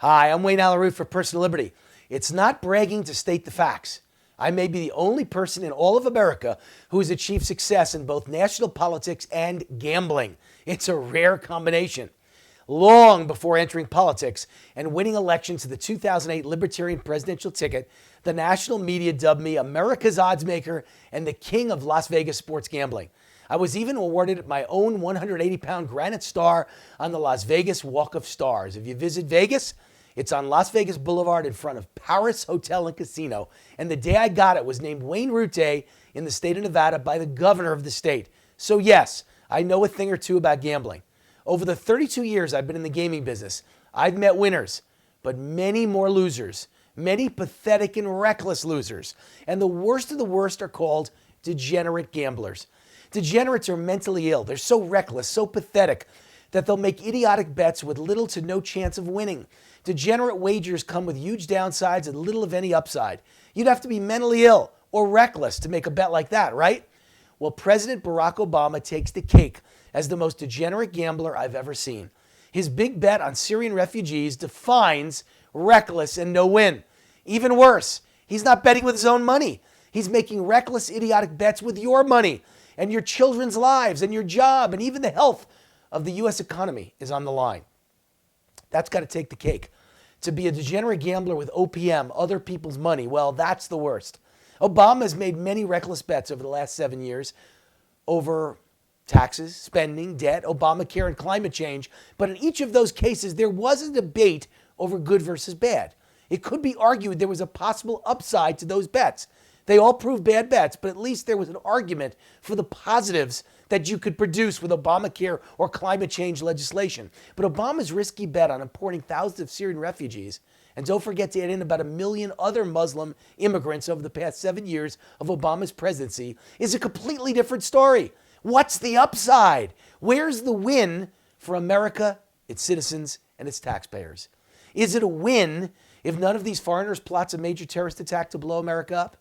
Hi, I'm Wayne Alaroot for Personal Liberty. It's not bragging to state the facts. I may be the only person in all of America who has achieved success in both national politics and gambling. It's a rare combination. Long before entering politics and winning elections to the 2008 Libertarian presidential ticket, the national media dubbed me America's oddsmaker and the king of Las Vegas sports gambling. I was even awarded my own 180-pound granite star on the Las Vegas Walk of Stars. If you visit Vegas, it's on Las Vegas Boulevard in front of Paris Hotel and Casino. And the day I got it was named Wayne Root Day in the state of Nevada by the governor of the state. So yes, I know a thing or two about gambling. Over the 32 years I've been in the gaming business, I've met winners, but many more losers. Many pathetic and reckless losers. And the worst of the worst are called degenerate gamblers. Degenerates are mentally ill. They're so reckless, so pathetic, that they'll make idiotic bets with little to no chance of winning. Degenerate wagers come with huge downsides and little of any upside. You'd have to be mentally ill or reckless to make a bet like that, right? Well, President Barack Obama takes the cake as the most degenerate gambler I've ever seen. His big bet on Syrian refugees defines reckless and no win. Even worse, he's not betting with his own money. He's making reckless, idiotic bets with your money, and your children's lives and your job and even the health of the U.S. economy is on the line. That's got to take the cake. To be a degenerate gambler with OPM, other people's money, well, that's the worst. Obama has made many reckless bets over the last 7 years over taxes, spending, debt, Obamacare, and climate change. But in each of those cases, there was a debate over good versus bad. It could be argued there was a possible upside to those bets. They all proved bad bets, but at least there was an argument for the positives that you could produce with Obamacare or climate change legislation. But Obama's risky bet on importing thousands of Syrian refugees, and don't forget to add in about 1 million other Muslim immigrants over the past 7 years of Obama's presidency, is a completely different story. What's the upside? Where's the win for America, its citizens, and its taxpayers? Is it a win if none of these foreigners plots a major terrorist attack to blow America up?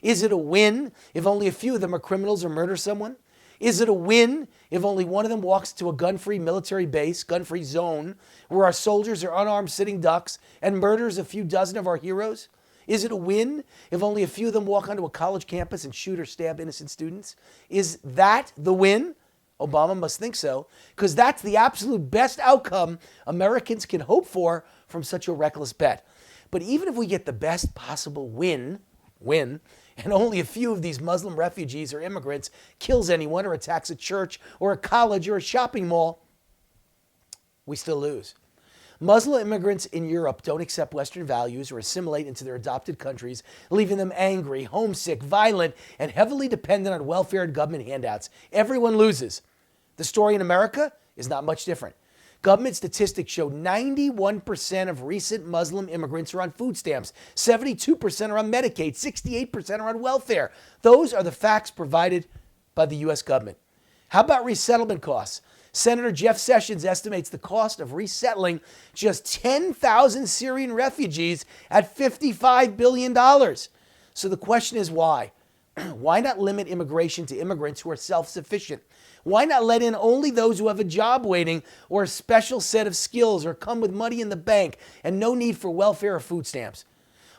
Is it a win if only a few of them are criminals or murder someone? Is it a win if only one of them walks to a gun-free military base, gun-free zone, where our soldiers are unarmed sitting ducks and murders a few dozen of our heroes? Is it a win if only a few of them walk onto a college campus and shoot or stab innocent students? Is that the win? Obama must think so, because that's the absolute best outcome Americans can hope for from such a reckless bet. But even if we get the best possible win, and only a few of these Muslim refugees or immigrants kills anyone or attacks a church or a college or a shopping mall, we still lose. Muslim immigrants in Europe don't accept Western values or assimilate into their adopted countries, leaving them angry, homesick, violent, and heavily dependent on welfare and government handouts. Everyone loses. The story in America is not much different. Government statistics show 91% of recent Muslim immigrants are on food stamps, 72% are on Medicaid, 68% are on welfare. Those are the facts provided by the U.S. government. How about resettlement costs? Senator Jeff Sessions estimates the cost of resettling just 10,000 Syrian refugees at $55 billion. So the question is why? Why not limit immigration to immigrants who are self-sufficient? Why not let in only those who have a job waiting or a special set of skills or come with money in the bank and no need for welfare or food stamps?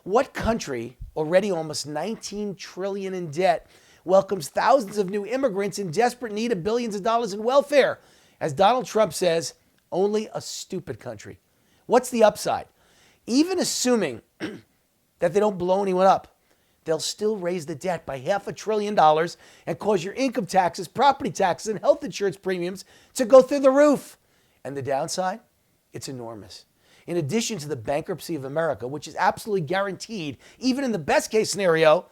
What country, already almost $19 trillion in debt, welcomes thousands of new immigrants in desperate need of billions of dollars in welfare? As Donald Trump says, only a stupid country. What's the upside? Even assuming that they don't blow anyone up, they'll still raise the debt by $500 billion and cause your income taxes, property taxes, and health insurance premiums to go through the roof. And the downside? It's enormous. In addition to the bankruptcy of America, which is absolutely guaranteed, even in the best case scenario,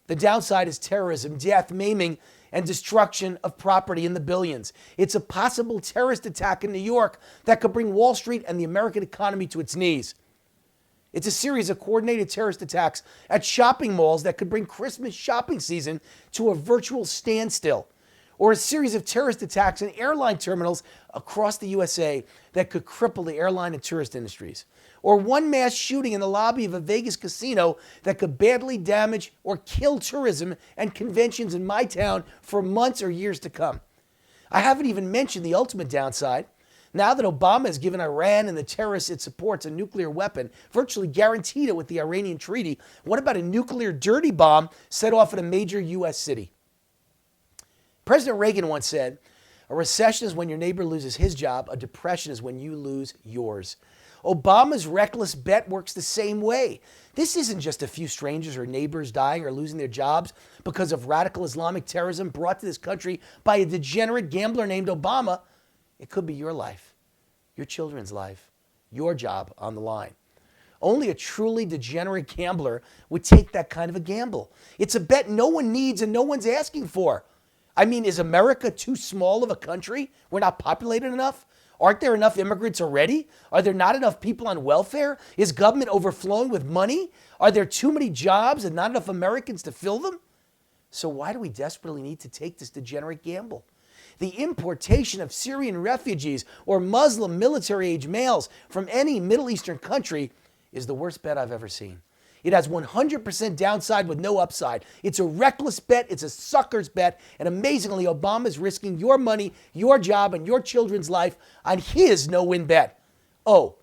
the downside is terrorism, death, maiming, and destruction of property in the billions. It's a possible terrorist attack in New York that could bring Wall Street and the American economy to its knees. It's a series of coordinated terrorist attacks at shopping malls that could bring Christmas shopping season to a virtual standstill, or a series of terrorist attacks in airline terminals across the USA that could cripple the airline and tourist industries, or one mass shooting in the lobby of a Vegas casino that could badly damage or kill tourism and conventions in my town for months or years to come. I haven't even mentioned the ultimate downside. Now that Obama has given Iran and the terrorists it supports a nuclear weapon, virtually guaranteed it with the Iranian treaty, what about a nuclear dirty bomb set off in a major U.S. city? President Reagan once said, a recession is when your neighbor loses his job. A depression is when you lose yours. Obama's reckless bet works the same way. This isn't just a few strangers or neighbors dying or losing their jobs because of radical Islamic terrorism brought to this country by a degenerate gambler named Obama. It could be your life, your children's life, your job on the line. Only a truly degenerate gambler would take that kind of a gamble. It's a bet no one needs and no one's asking for. I mean, is America too small of a country? We're not populated enough? Aren't there enough immigrants already? Are there not enough people on welfare? Is government overflowing with money? Are there too many jobs and not enough Americans to fill them? So why do we desperately need to take this degenerate gamble? The importation of Syrian refugees or Muslim military-age males from any Middle Eastern country is the worst bet I've ever seen. It has 100% downside with no upside. It's a reckless bet. It's a sucker's bet. And amazingly, Obama's risking your money, your job, and your children's life on his no-win bet. Oh,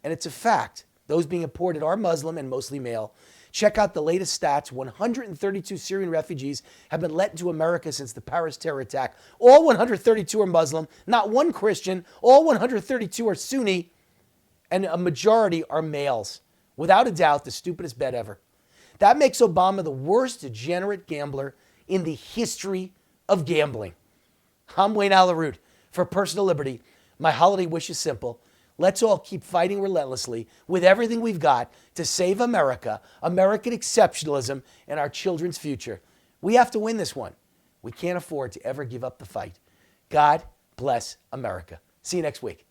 and it's a fact. Those being imported are Muslim and mostly male. Check out the latest stats. 132 Syrian refugees have been let into America since the Paris terror attack. All 132 are Muslim, not one Christian. All 132 are Sunni, and a majority are males. Without a doubt, the stupidest bet ever. That makes Obama the worst degenerate gambler in the history of gambling. I'm Wayne Alaroot. For Personal Liberty, my holiday wish is simple. Let's all keep fighting relentlessly with everything we've got to save America, American exceptionalism, and our children's future. We have to win this one. We can't afford to ever give up the fight. God bless America. See you next week.